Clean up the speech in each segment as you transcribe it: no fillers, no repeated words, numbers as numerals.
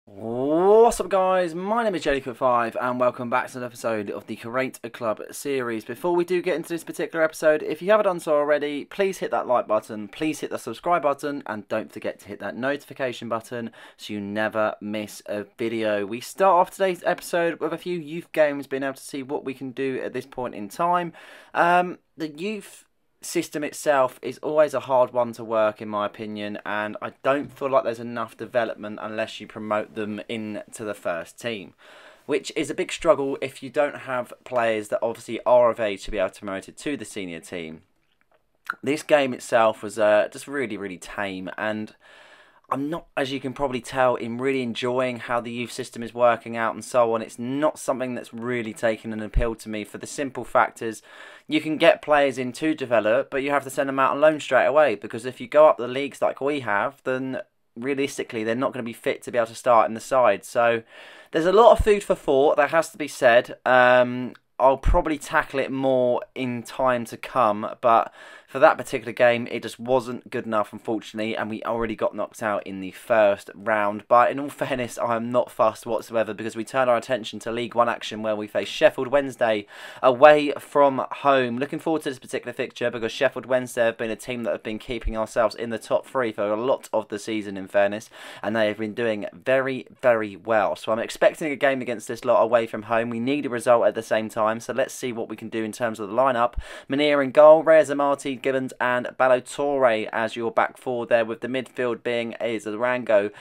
What's up guys, my name is JDCook5 and welcome back to an episode of the Create a Club series. Before we do get into this particular episode, if you haven't done so already, please hit that like button, please hit the subscribe button, and don't forget to hit that notification button so you never miss a video. We start off today's episode with a few youth games, being able to see what we can do at this point in time. The youth system itself is always a hard one to work, in my opinion, and I don't feel like there's enough development unless you promote them into the first team, which is a big struggle if you don't have players that obviously are of age to be able to promote it to the senior team. This game itself was just really tame, and I'm not, as you can probably tell, in really enjoying how the youth system is working out and so on. It's not something that's really taken an appeal to me, for the simple fact is you can get players in to develop, but you have to send them out on loan straight away, because if you go up the leagues like we have, then realistically they're not going to be fit to be able to start in the side. So there's a lot of food for thought, that has to be said. I'll probably tackle it more in time to come, but for that particular game, it just wasn't good enough, unfortunately, and we already got knocked out in the first round. But in all fairness, I am not fussed whatsoever, because we turn our attention to League One action, where we face Sheffield Wednesday away from home. Looking forward to this particular fixture, because Sheffield Wednesday have been a team that have been keeping ourselves in the top three for a lot of the season, in fairness, and they have been doing very well. So I'm expecting a game against this lot away from home. We need a result at the same time, so let's see what we can do in terms of the lineup. Munir in goal, Reyes, Amati, Gibbons and Balotore as your back four there, with the midfield being Arango.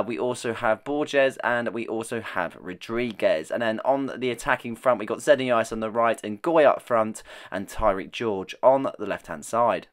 We also have Borges and we also have Rodriguez. And then on the attacking front, we got Zeniais on the right and Ngoy up front, and Tyreek George on the left-hand side.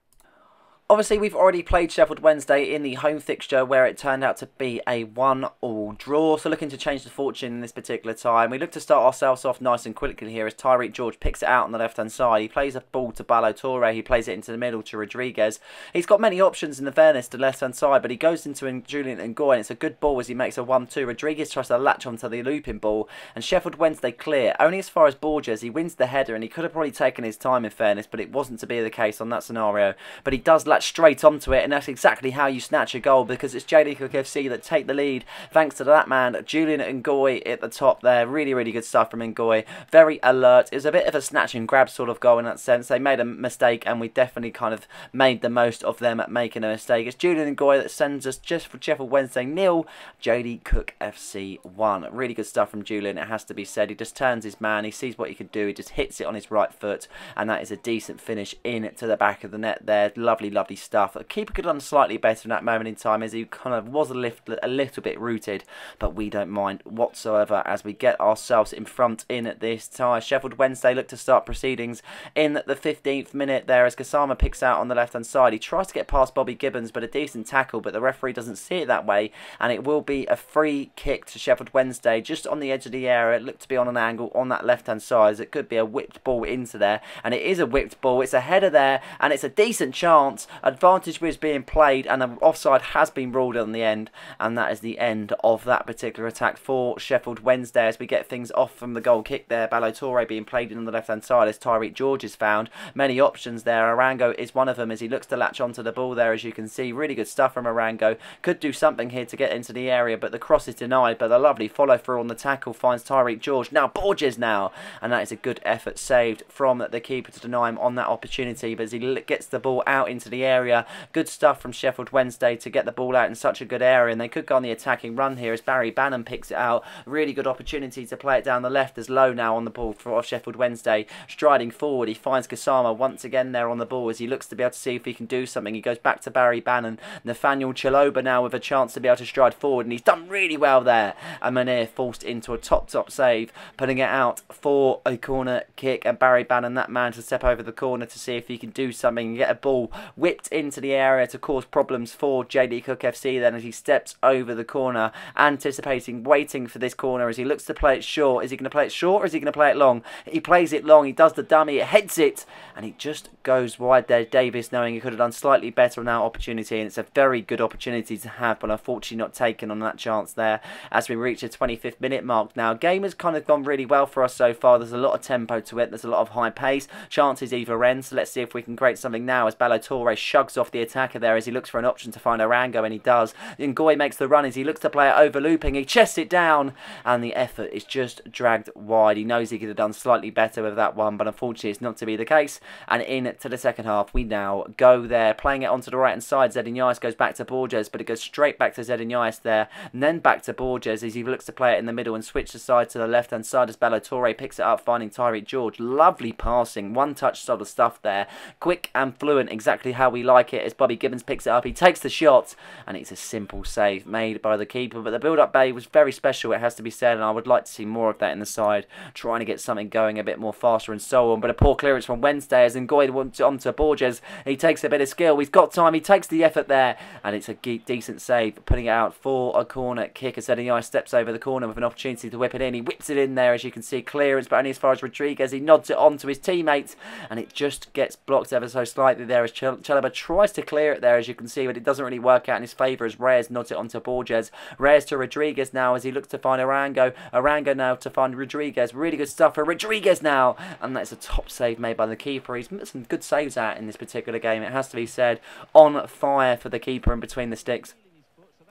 Obviously, we've already played Sheffield Wednesday in the home fixture, where it turned out to be a 1-1 draw. So looking to change the fortune in this particular time. We look to start ourselves off nice and quickly here as Tyreek George picks it out on the left-hand side. He plays a ball to Balotore. He plays it into the middle to Rodriguez. He's got many options in the fairness to the left-hand side, but he goes into Julian Ngoy, and it's a good ball as he makes a 1-2. Rodriguez tries to latch onto the looping ball, and Sheffield Wednesday clear. Only as far as Borges. He wins the header, and he could have probably taken his time, in fairness, but it wasn't to be the case on that scenario. But he does latch straight onto it, and that's exactly how you snatch a goal, because it's JDCook FC that take the lead thanks to that man Julian Ngoy at the top there. Really good stuff from Ngoy. Very alert. It was a bit of a snatch and grab sort of goal in that sense. They made a mistake, and we definitely kind of made the most of them making a mistake. It's Julian Ngoy that sends us just for Sheffield Wednesday 0, JDCook FC 1. Really good stuff from Julian, it has to be said. He just turns his man, he sees what he can do, he just hits it on his right foot, and that is a decent finish into the back of the net there. Lovely stuff. The keeper could have done slightly better in that moment in time, as he kind of was a little bit rooted, but we don't mind whatsoever as we get ourselves in front in this tie. Sheffield Wednesday look to start proceedings in the 15th minute there as Kasama picks out on the left hand side. He tries to get past Bobby Gibbons, but a decent tackle, but the referee doesn't see it that way, and it will be a free kick to Sheffield Wednesday just on the edge of the area. It looked to be on an angle on that left hand side, as it could be a whipped ball into there, and it is a whipped ball. It's a header there, and it's a decent chance. Advantage was being played, and an offside has been ruled on the end, and that is the end of that particular attack for Sheffield Wednesday as we get things off from the goal kick there. Balotore being played in on the left hand side as Tyreek George is found. Many options there. Arango is one of them as he looks to latch onto the ball there, as you can see. Really good stuff from Arango. Could do something here to get into the area, but the cross is denied, but the lovely follow through on the tackle finds Tyreek George. Now Borges now, and that is a good effort saved from the keeper to deny him on that opportunity, but as he gets the ball out into the area, good stuff from Sheffield Wednesday to get the ball out in such a good area, and they could go on the attacking run here as Barry Bannon picks it out. Really good opportunity to play it down the left as Lowe now on the ball for Sheffield Wednesday. Striding forward, he finds Kasama once again there on the ball as he looks to be able to see if he can do something. He goes back to Barry Bannon. Nathaniel Chaloba now with a chance to be able to stride forward, and he's done really well there. And Munir forced into a top save, putting it out for a corner kick, and Barry Bannon, that man, to step over the corner to see if he can do something and get a ball whipped into the area to cause problems for JDCook FC then as he steps over the corner, anticipating, waiting for this corner as he looks to play it short. Is he going to play it short or is he going to play it long? He plays it long, he does the dummy, it heads it, and he just goes wide there. Davis knowing he could have done slightly better on that opportunity, and it's a very good opportunity to have, but unfortunately not taken on that chance there as we reach the 25th minute mark now. Game has kind of gone really well for us so far. There's a lot of tempo to it, there's a lot of high pace, chances either end, so let's see if we can create something now as Balotore shugs off the attacker there as he looks for an option to find Orango, and he does. Ngoy makes the run as he looks to play it over looping. He chests it down, and the effort is just dragged wide. He knows he could have done slightly better with that one, but unfortunately it's not to be the case. And into the second half, we now go there, playing it onto the right-hand side. Enquires goes back to Borges, but it goes straight back to Enquires there, and then back to Borges as he looks to play it in the middle and switch the side to the left-hand side as Balotore picks it up, finding Tyreek George. Lovely passing, one-touch sort of stuff there. Quick and fluent, exactly how we like it, as Bobby Gibbons picks it up. He takes the shot, and it's a simple save made by the keeper. But the build-up bay was very special, it has to be said, and I would like to see more of that in the side, trying to get something going a bit more faster and so on. But a poor clearance from Wednesday as Ngoy wants onto Borges. He takes a bit of skill, he's got time, he takes the effort there, and it's a decent save, putting it out for a corner kick as Enquires steps over the corner with an opportunity to whip it in. He whips it in there, as you can see, clearance, but only as far as Rodriguez. He nods it on to his teammate, and it just gets blocked ever so slightly there as Chalaba tries to clear it there, as you can see, but it doesn't really work out in his favour as Reyes nods it onto Borges. Reyes to Rodriguez now as he looks to find Orango. Orango now to find Rodriguez. Really good stuff for Rodriguez now, and that's a top save made by the keeper. He's made some good saves out in this particular game, it has to be said. On fire for the keeper in between the sticks,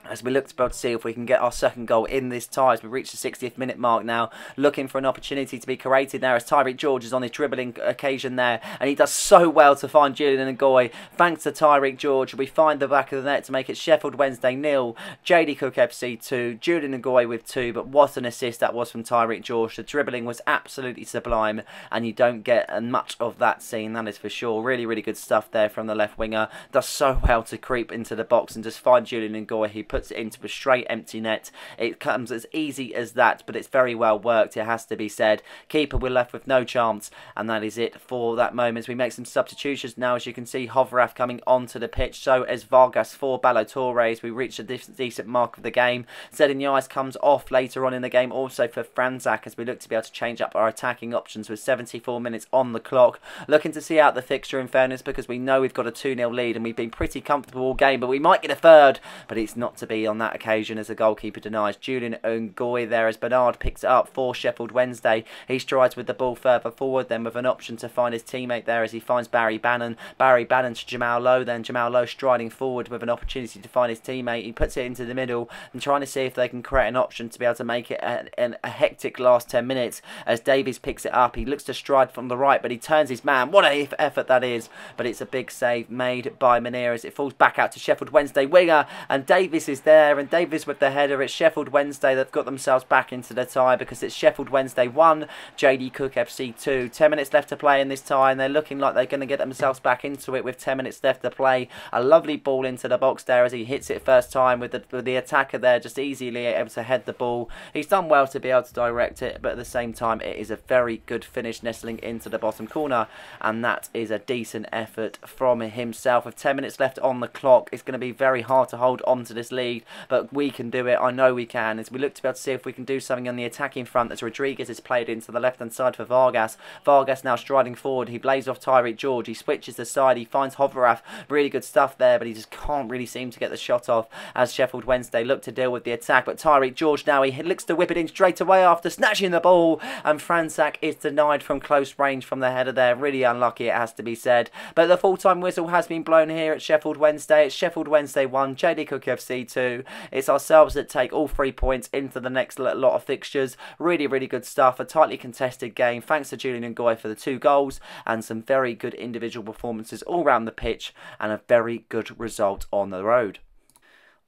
as we look to be able to see if we can get our second goal in this tie as we reach the 60th minute mark now, looking for an opportunity to be created there as Tyreek George is on his dribbling occasion there, and he does so well to find Julian Ngoy. Thanks to Tyreek George, we find the back of the net to make it Sheffield Wednesday 0, JD Cook FC 2, Julian Ngoy with 2, but what an assist that was from Tyreek George. The dribbling was absolutely sublime, and you don't get much of that scene, that is for sure. Really, really good stuff there from the left winger. Does so well to creep into the box and just find Julian Ngoy. He puts it into a straight empty net. It comes as easy as that, but it's very well worked, it has to be said. Keeper, we're left with no chance, and that is it for that moment. We make some substitutions now, as you can see, Hovrath coming onto the pitch, so as Vargas for Balotore. We reach a decent mark of the game. Enquires comes off later on in the game, also for Franzak, as we look to be able to change up our attacking options with 74 minutes on the clock. Looking to see out the fixture, in fairness, because we know we've got a 2-0 lead, and we've been pretty comfortable all game, but we might get a third, but it's not to be on that occasion as the goalkeeper denies. Julian Ngoy there as Bernard picks it up for Sheffield Wednesday. He strides with the ball further forward, then with an option to find his teammate there as he finds Barry Bannon. Barry Bannon to Jamal Lowe, then Jamal Lowe striding forward with an opportunity to find his teammate. He puts it into the middle and trying to see if they can create an option to be able to make it a hectic last 10 minutes as Davies picks it up. He looks to stride from the right, but he turns his man. What an effort that is, but it's a big save made by Munir as it falls back out to Sheffield Wednesday winger, and Davies is there, and Davies with the header. It's Sheffield Wednesday that've got themselves back into the tie, because it's Sheffield Wednesday 1, JD Cook FC 2. 10 minutes left to play in this tie, and they're looking like they're going to get themselves back into it with 10 minutes left to play. A lovely ball into the box there as he hits it first time with the attacker there just easily able to head the ball. He's done well to be able to direct it, but at the same time it is a very good finish nestling into the bottom corner, and that is a decent effort from himself. With 10 minutes left on the clock, it's going to be very hard to hold on to this lead, but we can do it. I know we can, as we look to be able to see if we can do something on the attacking front as Rodriguez is played into the left hand side for Vargas. Vargas now striding forward, he blazes off Tyreek George, he switches the side, he finds Hovrath. Really good stuff there, but he just can't really seem to get the shot off as Sheffield Wednesday look to deal with the attack. But Tyreek George now, he looks to whip it in straight away after snatching the ball, and Franzak is denied from close range from the header there. Really unlucky, it has to be said. But the full-time whistle has been blown here at Sheffield Wednesday. It's Sheffield Wednesday 1, JD Cook FC 2. It's ourselves that take all 3 points into the next lot of fixtures. Really, really good stuff. A tightly contested game. Thanks to Julian Ngoy for the 2 goals and some very good individual performances all around the pitch, and a very good result on the road.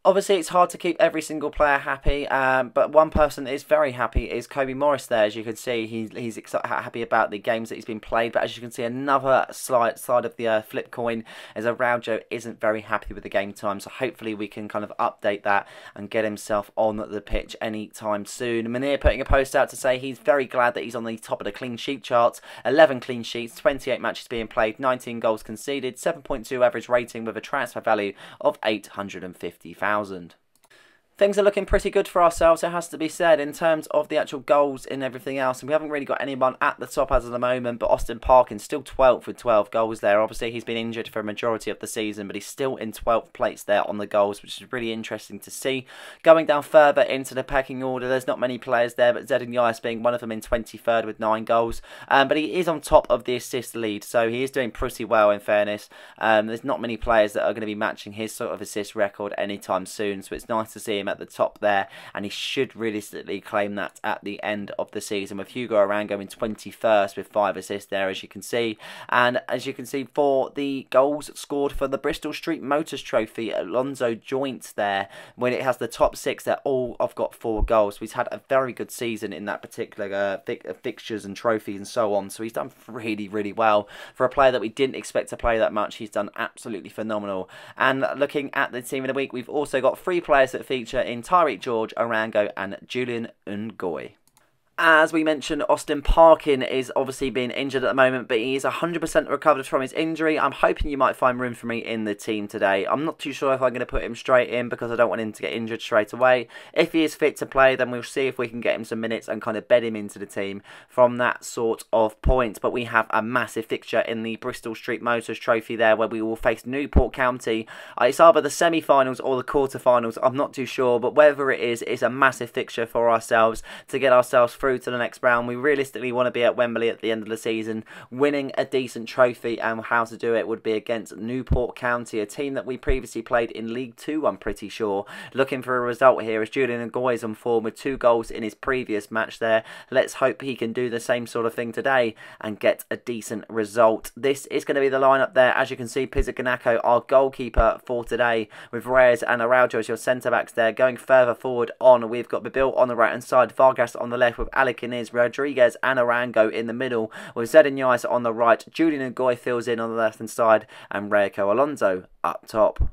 Obviously, it's hard to keep every single player happy, but one person that is very happy is Kobe Morris there. As you can see, he's happy about the games that he's been played, but as you can see, another side of the flip coin is Araujo isn't very happy with the game time, so hopefully we can kind of update that and get himself on the pitch anytime soon. Munir putting a post out to say he's very glad that he's on the top of the clean sheet charts. 11 clean sheets, 28 matches being played, 19 goals conceded, 7.2 average rating with a transfer value of 850,000. Things are looking pretty good for ourselves, it has to be said, in terms of the actual goals and everything else. And we haven't really got anyone at the top as of the moment, but Austin Parkin's still 12th with 12 goals there. Obviously, he's been injured for a majority of the season, but he's still in 12th place there on the goals, which is really interesting to see. Going down further into the pecking order, there's not many players there, but Enquires being one of them in 23rd with 9 goals. But he is on top of the assist lead, so he is doing pretty well in fairness. There's not many players that are going to be matching his sort of assist record anytime soon, so it's nice to see him at the top there, and he should realistically claim that at the end of the season, with Hugo Arango in 21st with 5 assists there, as you can see. And as you can see, for the goals scored for the Bristol Street Motors Trophy, Alonso joints there when it has the top 6. They're all have got 4 goals, so he's had a very good season in that particular fixtures and trophies and so on, so he's done really well for a player that we didn't expect to play that much. He's done absolutely phenomenal. And looking at the team of the week, we've also got 3 players that feature in Tyreek George, Arango and Julian Ngoy. As we mentioned, Austin Parkin is obviously being injured at the moment, but he is 100% recovered from his injury. I'm hoping you might find room for me in the team today. I'm not too sure if I'm going to put him straight in because I don't want him to get injured straight away. If he is fit to play, then we'll see if we can get him some minutes and kind of bed him into the team from that sort of point. But we have a massive fixture in the Bristol Street Motors Trophy there, where we will face Newport County. It's either the semi-finals or the quarter-finals. I'm not too sure, but whatever it is, it's a massive fixture for ourselves to get ourselves through to the next round. We realistically want to be at Wembley at the end of the season, winning a decent trophy, and how to do it would be against Newport County, a team that we previously played in League 2, I'm pretty sure. Looking for a result here as Julian Ngoy is on form with 2 goals in his previous match there. Let's hope he can do the same sort of thing today and get a decent result. This is going to be the lineup there. As you can see, Pizziganako, our goalkeeper for today, with Reyes and Araujo as your centre-backs there. Going further forward on, we've got Bibil on the right-hand side, Vargas on the left with Alec Inez, Rodriguez and Arango in the middle, with Zedinais on the right. Julian Ngoy fills in on the left-hand side, and Reiko Alonso up top.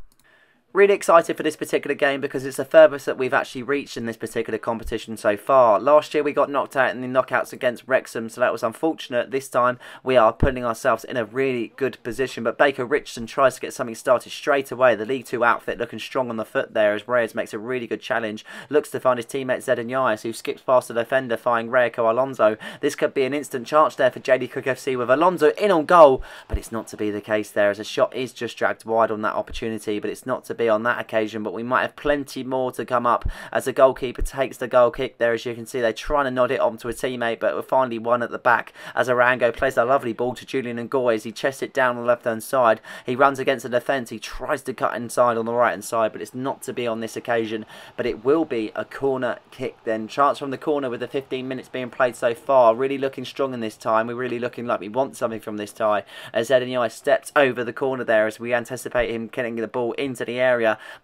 Really excited for this particular game because it's the furthest that we've actually reached in this particular competition so far. Last year we got knocked out in the knockouts against Wrexham, so that was unfortunate. This time we are putting ourselves in a really good position, but Baker Richardson tries to get something started straight away. The League 2 outfit looking strong on the foot there as Reyes makes a really good challenge. Looks to find his teammate Zedinais, who skips past the defender, finding Reiko Alonso. This could be an instant chance there for JD Cook FC with Alonso in on goal, but it's not to be the case there, as a shot is just dragged wide on that opportunity, but it's not to be on that occasion. But we might have plenty more to come up as the goalkeeper takes the goal kick there. As you can see, they're trying to nod it onto a teammate, but we're finally one at the back as Arango plays a lovely ball to Julian Ngoy as he chests it down on the left hand side. He runs against the defence, he tries to cut inside on the right hand side, but it's not to be on this occasion. But it will be a corner kick then. Chance from the corner with the 15 minutes being played so far. Really looking strong in this time. We're really looking like we want something from this tie as Zedinais steps over the corner there as we anticipate him getting the ball into the area.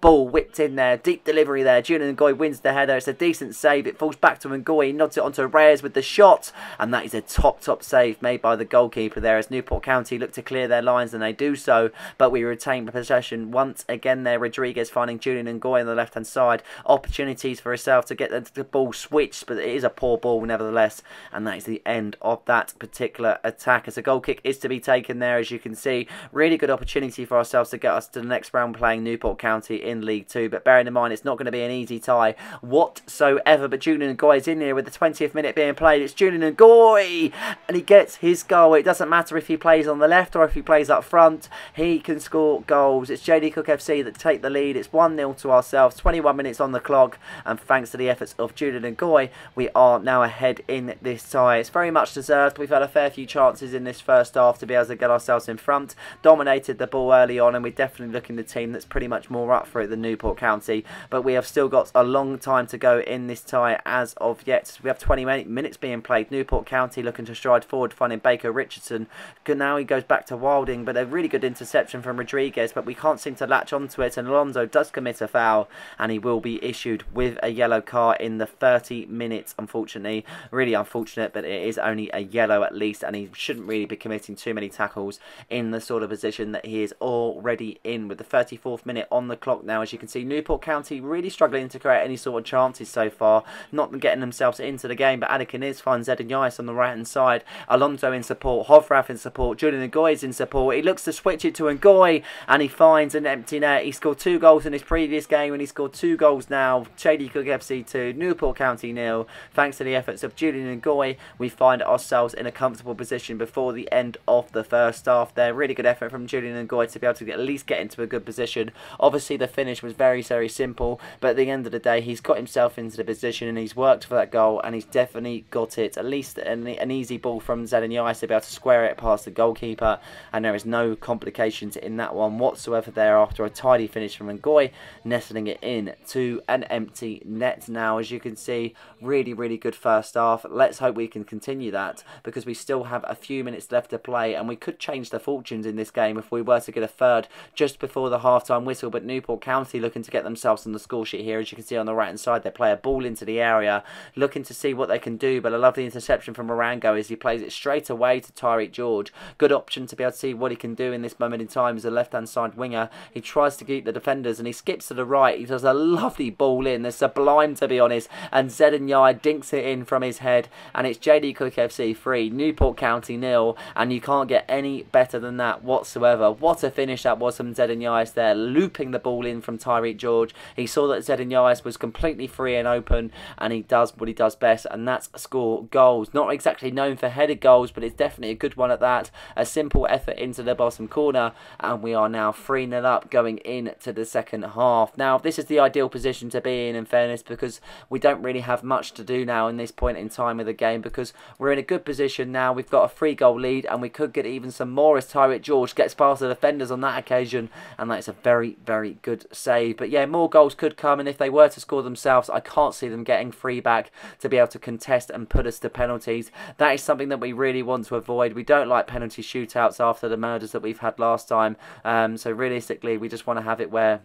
Ball whipped in there, deep delivery there. Julian Ngoy wins the header. It's a decent save. It falls back to Ngoy. He nods it onto Reyes with the shot, and that is a top save made by the goalkeeper there as Newport County look to clear their lines, and they do so, but we retain possession once again there. Rodriguez finding Julian Ngoy on the left hand side. Opportunities for himself to get the ball switched, but it is a poor ball nevertheless, and that is the end of that particular attack as a goal kick is to be taken there. As you can see, really good opportunity for ourselves to get us to the next round playing Newport County in League 2, but bearing in mind it's not going to be an easy tie whatsoever. But Julian Ngoy is in here with the 20th minute being played. It's Julian Ngoy, and he gets his goal. It doesn't matter if he plays on the left or if he plays up front, he can score goals. It's JD Cook FC that take the lead. It's 1-0 to ourselves, 21 minutes on the clock, and thanks to the efforts of Julian Ngoy, we are now ahead in this tie. It's very much deserved. We've had a fair few chances in this first half to be able to get ourselves in front, dominated the ball early on, and we're definitely looking at the team that's pretty much more up for it than Newport County, but we have still got a long time to go in this tie as of yet. We have 20 minutes being played. Newport County looking to stride forward, finding Baker Richardson. Now he goes back to Wilding, but a really good interception from Rodriguez, but we can't seem to latch onto it, and Alonso does commit a foul, and he will be issued with a yellow card in the 30 minutes, unfortunately. Really unfortunate, but it is only a yellow at least, and he shouldn't really be committing too many tackles in the sort of position that he is already in. With the 34th minute on the clock now. As you can see, Newport County really struggling to create any sort of chances so far, not getting themselves into the game, but Anakin finds Zedin on the right hand side, Alonso in support, Hovrath in support, Julian Ngoy is in support. He looks to switch it to Ngoy and he finds an empty net. He scored 2 goals in his previous game and he scored 2 goals now. JD Cook FC 2, Newport County 0. Thanks to the efforts of Julian Ngoy, we find ourselves in a comfortable position before the end of the first half there. Really good effort from Julian Ngoy to be able to at least get into a good position. Obviously the finish was very simple, but at the end of the day he's got himself into the position and he's worked for that goal and he's definitely got it. At least an easy ball from Zedin to be able to square it past the goalkeeper, and there is no complications in that one whatsoever there after a tidy finish from Ngoy, nestling it in to an empty net now. As you can see, really good first half. Let's hope we can continue that, because we still have a few minutes left to play and we could change the fortunes in this game if we were to get a third just before the half-time whistle. But Newport County looking to get themselves on the score sheet here. As you can see on the right hand side, they play a ball into the area looking to see what they can do, but a lovely interception from Morango as he plays it straight away to Tyreek George. Good option to be able to see what he can do in this moment in time as a left-hand side winger. He tries to keep the defenders and he skips to the right. He does a lovely ball in. They're sublime, to be honest, and Zedin dinks it in from his head, and it's JD Cook FC 3, Newport County 0, and you can't get any better than that whatsoever. What a finish that was from Zedin there, looping the ball in from Tyreek George. He saw that Zedin was completely free and open, and he does what he does best, and that's score goals. Not exactly known for headed goals, but it's definitely a good one at that. A simple effort into the bottom corner, and we are now 3-0 up going into the second half. Now, this is the ideal position to be in fairness, because we don't really have much to do now in this point in time of the game, because we're in a good position now. We've got a 3-goal lead, and we could get even some more as Tyreek George gets past the defenders on that occasion, and that's a very good save. But yeah, more goals could come, and if they were to score themselves, I can't see them getting 3 back to be able to contest and put us to penalties. That is something that we really want to avoid. We don't like penalty shootouts after the murders that we've had last time, so realistically we just want to have it where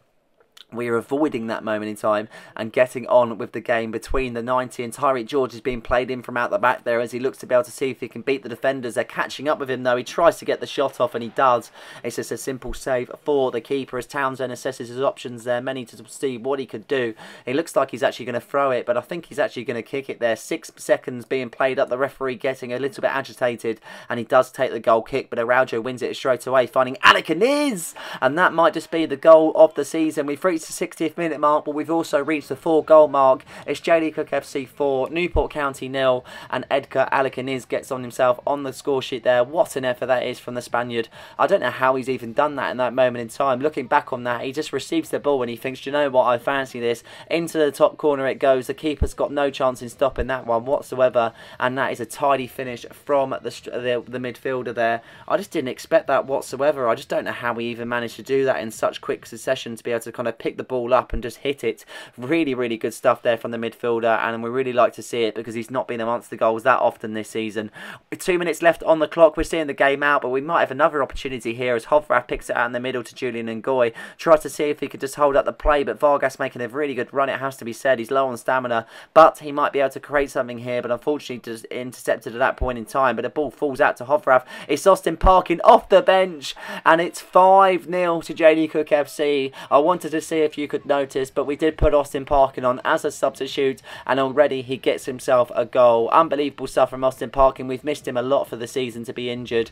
we are avoiding that moment in time and getting on with the game between the 90, and Tyreek George is being played in from out the back there as he looks to be able to see if he can beat the defenders. They're catching up with him though. He tries to get the shot off and he does. It's just a simple save for the keeper as Townsend assesses his options there, many to see what he could do. It looks like he's actually going to throw it, but I think he's actually going to kick it there. 6 seconds being played up, the referee getting a little bit agitated, and he does take the goal kick, but Araujo wins it straight away, finding Anakin, and that might just be the goal of the season. We've reached the 60th minute mark, but we've also reached the 4-goal mark. It's JD Cook FC 4, Newport County 0, and Edgar Alakaniz gets on himself on the score sheet there. What an effort that is from the Spaniard. I don't know how he's even done that in that moment in time. Looking back on that, he just receives the ball and he thinks, you know what, I fancy this. Into the top corner it goes. The keeper's got no chance in stopping that one whatsoever, and that is a tidy finish from the midfielder there. I just didn't expect that whatsoever. I just don't know how we even managed to do that in such quick succession, to be able to kind of pick the ball up and just hit it. Really good stuff there from the midfielder, and we really like to see it because he's not been amongst the goals that often this season. With 2 minutes left on the clock, we're seeing the game out, but we might have another opportunity here as Hovrath picks it out in the middle to Julian Ngoy. Tries to see if he could just hold up the play, but Vargas making a really good run, it has to be said. He's low on stamina, but he might be able to create something here, but unfortunately just intercepted at that point in time. But the ball falls out to Hovrath. It's Austin Parkin off the bench, and it's 5-0 to JD Cook FC. I wanted to see if you could notice, but we did put Austin Parkin on as a substitute, and already he gets himself a goal. Unbelievable stuff from Austin Parkin. We've missed him a lot for the season to be injured.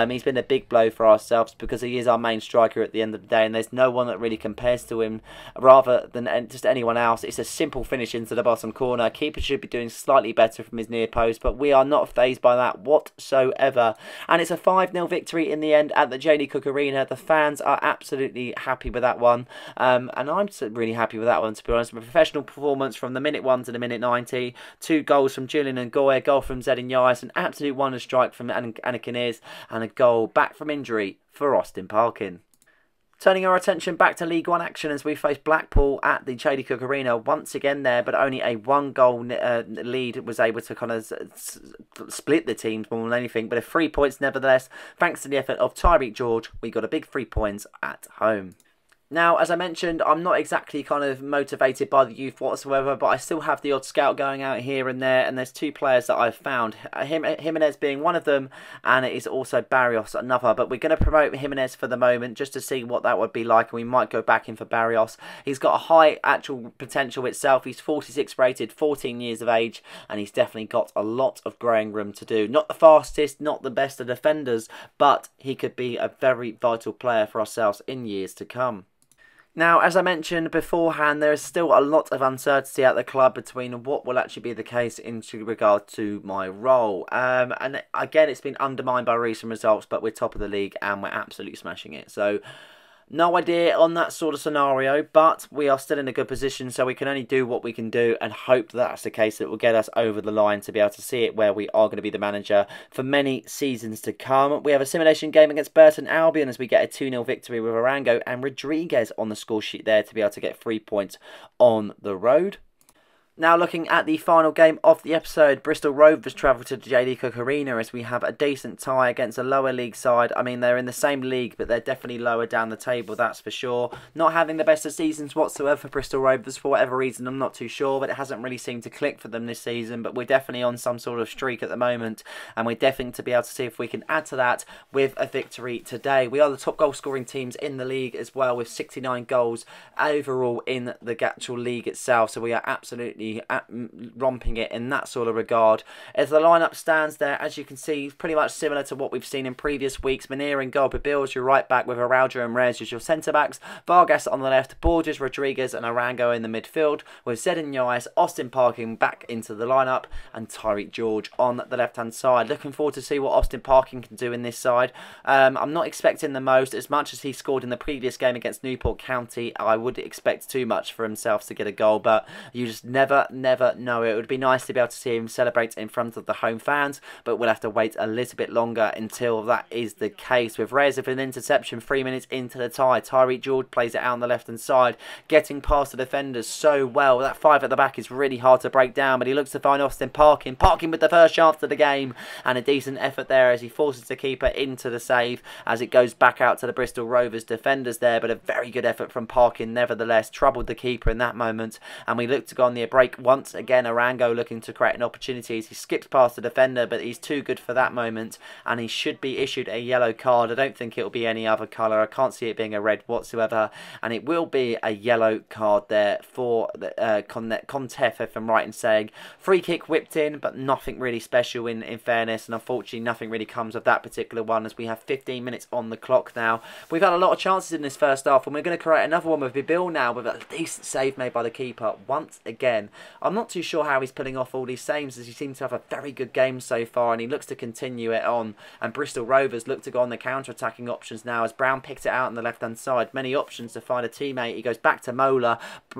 He's been a big blow for ourselves because he is our main striker at the end of the day, and there's no one that really compares to him rather than just anyone else. It's a simple finish into the bottom corner. Keeper should be doing slightly better from his near post, but we are not fazed by that whatsoever. And it's a 5-0 victory in the end at the JD Cook Arena. The fans are absolutely happy with that one, and I'm really happy with that one, to be honest. A professional performance from the minute 1 to the minute 90. 2 goals from Julian Ngoy, a goal from Zedin Yais, an absolute wonder strike from Anakin, and a goal back from injury for Austin Parkin. Turning our attention back to League One action as we face Blackpool at the JD Cook Arena once again there, but only a 1-goal lead was able to kind of split the teams more than anything, but 3 points nevertheless. Thanks to the effort of Tyreek George, we got a big 3 points at home. Now, as I mentioned, I'm not exactly kind of motivated by the youth whatsoever, but I still have the odd scout going out here and there, and there's two players that I've found, Jimenez being one of them, and it is also Barrios another, but we're going to promote Jimenez for the moment, just to see what that would be like, and we might go back in for Barrios. He's got a high actual potential itself. He's 46 rated, 14 years of age, and he's definitely got a lot of growing room to do. Not the fastest, not the best of defenders, but he could be a very vital player for ourselves in years to come. Now, as I mentioned beforehand, there is still a lot of uncertainty at the club between what will actually be the case in regard to my role. And again, it's been undermined by recent results, but we're top of the league and we're absolutely smashing it. So, no idea on that sort of scenario, but we are still in a good position, so we can only do what we can do and hope that's the case that will get us over the line to be able to see it where we are going to be the manager for many seasons to come. We have a simulation game against Burton Albion as we get a 2-0 victory with Arango and Rodriguez on the score sheet there to be able to get 3 points on the road. Now looking at the final game of the episode, Bristol Rovers travel to JD Cook Arena as we have a decent tie against a lower league side. I mean, they're in the same league, but they're definitely lower down the table, that's for sure. Not having the best of seasons whatsoever for Bristol Rovers for whatever reason, I'm not too sure, but it hasn't really seemed to click for them this season. But we're definitely on some sort of streak at the moment, and we're definitely to be able to see if we can add to that with a victory today. We are the top goal scoring teams in the league as well, with 69 goals overall in the actual league itself, so we are absolutely romping it in that sort of regard. As the lineup stands there, as you can see, pretty much similar to what we've seen in previous weeks. Manir in goal, Bills your right back with Araujo and Reyes as your centre backs, Vargas on the left, Borges, Rodriguez and Arango in the midfield, with Zed and Ngoy, Austin Parking back into the lineup, and Tyreek George on the left hand side. Looking forward to see what Austin Parking can do in this side. I'm not expecting the most. As much as he scored in the previous game against Newport County, I would expect too much for himself to get a goal, but you just never know. It would be nice to be able to see him celebrate in front of the home fans, but we'll have to wait a little bit longer until that is the case. With Reyes with an interception 3 minutes into the tie, Tyreek George plays it out on the left hand side, getting past the defenders so well. That 5 at the back is really hard to break down, but he looks to find Austin Parking with the first chance of the game, and a decent effort there as he forces the keeper into the save as it goes back out to the Bristol Rovers defenders there. But a very good effort from Parking nevertheless, troubled the keeper in that moment, and we look to go on the break once again. Arango looking to create an opportunity as he skips past the defender, but he's too good for that moment, and he should be issued a yellow card. I don't think it'll be any other colour. I can't see it being a red whatsoever, and it will be a yellow card there for the Contef, if I'm right in saying. Free kick whipped in, but nothing really special in fairness, and unfortunately nothing really comes of that particular one as we have 15 minutes on the clock now. We've had a lot of chances in this first half, and we're going to create another one with Bibil now with a decent save made by the keeper once again. I'm not too sure how he's pulling off all these saves, as he seems to have a very good game so far, and he looks to continue it on. And Bristol Rovers look to go on the counter-attacking options now as Brown picks it out on the left-hand side. Many options to find a teammate. He goes back to Mola.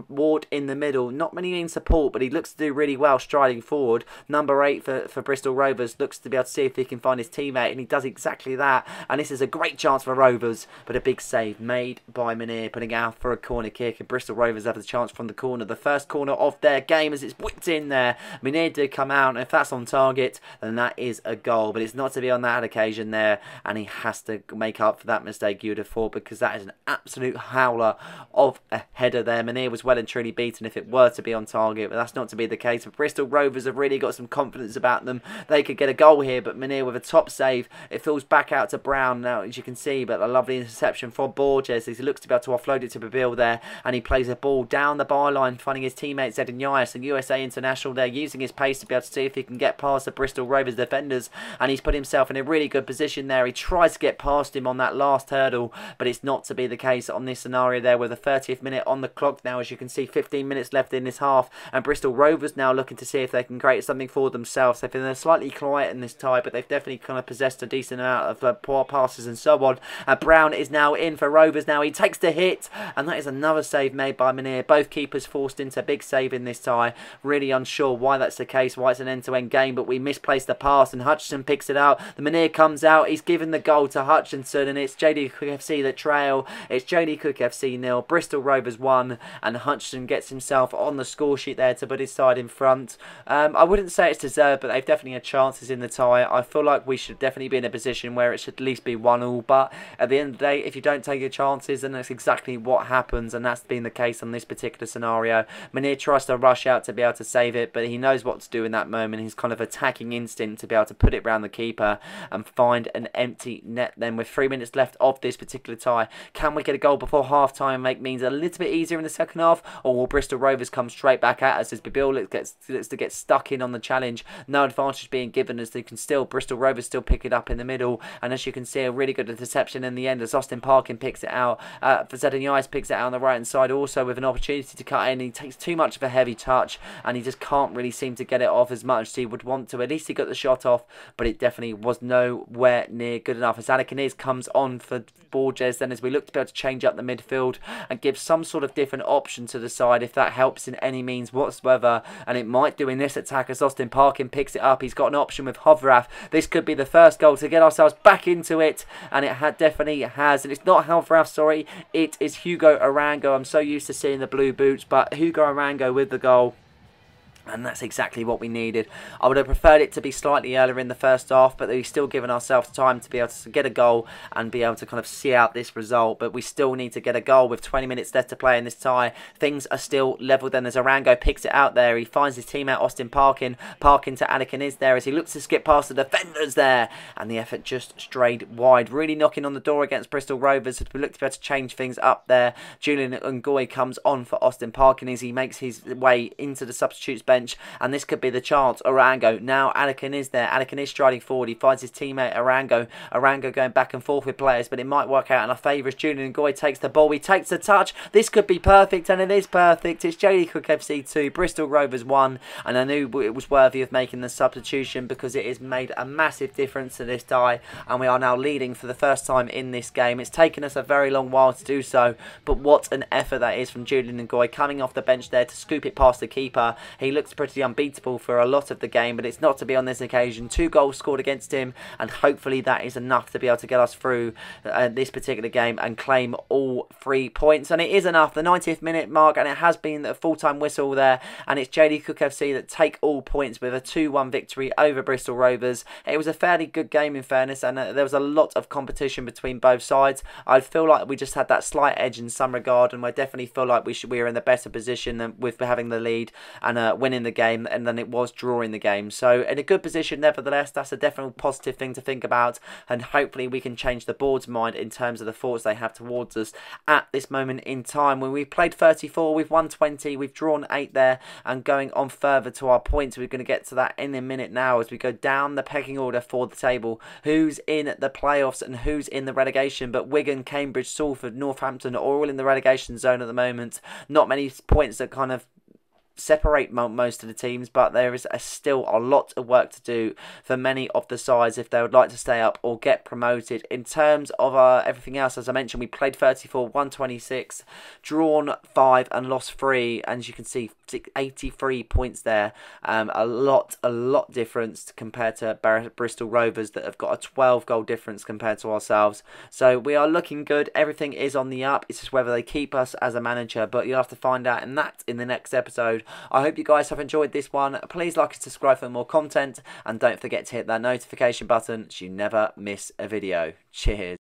Ward in the middle. Not many in support, but he looks to do really well striding forward. Number 8 for Bristol Rovers looks to be able to see if he can find his teammate, and he does exactly that. And this is a great chance for Rovers, but a big save made by Manir, putting out for a corner kick, and Bristol Rovers have the chance from the corner. The first corner of their game as it's whipped in there. Manir did come out, and if that's on target, then that is a goal, but it's not to be on that occasion there, and he has to make up for that mistake, you would have thought, because that is an absolute howler of a header there. Manir was well and truly beaten if it were to be on target, but that's not to be the case. But Bristol Rovers have really got some confidence about them. They could get a goal here, but Manir with a top save. It falls back out to Brown now, as you can see, but a lovely interception from Borges as he looks to be able to offload it to Bibil there, and he plays a ball down the byline, finding his teammate Zed and Ngoy, and USA international there, using his pace to be able to see if he can get past the Bristol Rovers defenders, and he's put himself in a really good position there. He tries to get past him on that last hurdle, but it's not to be the case on this scenario there, with the 30th minute on the clock now. As you can see, 15 minutes left in this half, and Bristol Rovers now looking to see if they can create something for themselves. They've been slightly quiet in this tie, but they've definitely kind of possessed a decent amount of poor passes and so on. Brown is now in for Rovers now. He takes the hit, and that is another save made by Manir. Both keepers forced into big save in this this tie. Really unsure why that's the case, why it's an end-to-end game, but we misplaced the pass and Hutchinson picks it out. The Munir comes out, he's given the goal to Hutchinson, and it's JD Cook FC that trail. It's JD Cook FC 0, Bristol Rovers 1, and Hutchinson gets himself on the score sheet there to put his side in front. I wouldn't say it's deserved, but they've definitely had chances in the tie. I feel like we should definitely be in a position where it should at least be 1-1, but at the end of the day, if you don't take your chances, then that's exactly what happens, and that's been the case on this particular scenario. Munir tries to rush out to be able to save it, but he knows what to do in that moment. He's kind of attacking instinct to be able to put it round the keeper and find an empty net. Then with 3 minutes left of this particular tie, can we get a goal before half time and make means a little bit easier in the second half, or will Bristol Rovers come straight back at us as Bill looks to get stuck in on the challenge? No advantage being given, as they can still, Bristol Rovers still pick it up in the middle, and as you can see, a really good interception in the end as Austin Parkin picks it out. Ngoy picks it out on the right hand side also with an opportunity to cut in. He takes too much of a heavy touch and he just can't really seem to get it off as much as he would want to. At least he got the shot off, but it definitely was nowhere near good enough as Anakinis comes on for Borges then, as we look to be able to change up the midfield and give some sort of different option to the side if that helps in any means whatsoever, and it might do in this attack as Austin Parkin picks it up. He's got an option with Hovrath. This could be the first goal to get ourselves back into it, and it definitely has. And it's not Hovrath, sorry, it is Hugo Arango. I'm so used to seeing the blue boots, but Hugo Arango with the goal. And that's exactly what we needed. I would have preferred it to be slightly earlier in the first half, but we've still given ourselves time to be able to get a goal and be able to kind of see out this result. But we still need to get a goal with 20 minutes left to play in this tie. Things are still level then as Arango picks it out there. He finds his teammate Austin Parkin. Parkin to Anakin there as he looks to skip past the defenders there. And the effort just strayed wide. Really knocking on the door against Bristol Rovers as we look to be able to change things up there. Julian Ngoy comes on for Austin Parkin as he makes his way into the substitutes bench. And this could be the chance. Arango, now Anakin is there. Anakin is striding forward. He finds his teammate Arango. Arango going back and forth with players, but it might work out in our favour as Julian Ngoy takes the ball. He takes the touch. This could be perfect, and it is perfect. It's JD Cook FC 2, Bristol Rovers 1, and I knew it was worthy of making the substitution because it has made a massive difference to this tie, and we are now leading for the first time in this game. It's taken us a very long while to do so, but what an effort that is from Julian Ngoy coming off the bench there to scoop it past the keeper. He looks pretty unbeatable for a lot of the game, but it's not to be on this occasion. 2 goals scored against him, and hopefully that is enough to be able to get us through this particular game and claim all 3 points. And it is enough, the 90th minute mark, and it has been the full-time whistle there, and it's JD Cook FC that take all points with a 2-1 victory over Bristol Rovers. It was a fairly good game in fairness, and there was a lot of competition between both sides. I feel like we just had that slight edge in some regard, and I definitely feel like we are in the better position with having the lead and winning the game, and then it was drawing the game. So in a good position nevertheless. That's a definite positive thing to think about, and hopefully we can change the board's mind in terms of the thoughts they have towards us at this moment in time. When we've played 34, we've won 20, we've drawn 8 there, and going on further to our points, we're going to get to that in a minute now as we go down the pecking order for the table. Who's in the playoffs and who's in the relegation? But Wigan, Cambridge, Salford, Northampton are all in the relegation zone at the moment. Not many points that kind of separate most of the teams, but there is still a lot of work to do for many of the sides if they would like to stay up or get promoted. In terms of everything else, as I mentioned, we played 34, won 26, drawn 5 and lost 3, and as you can see 83 points there. A lot difference compared to Bristol Rovers that have got a 12 goal difference compared to ourselves. So we are looking good. Everything is on the up. It's just whether they keep us as a manager, but you'll have to find out in the next episode. I hope you guys have enjoyed this one. Please like and subscribe for more content, and don't forget to hit that notification button so you never miss a video. Cheers.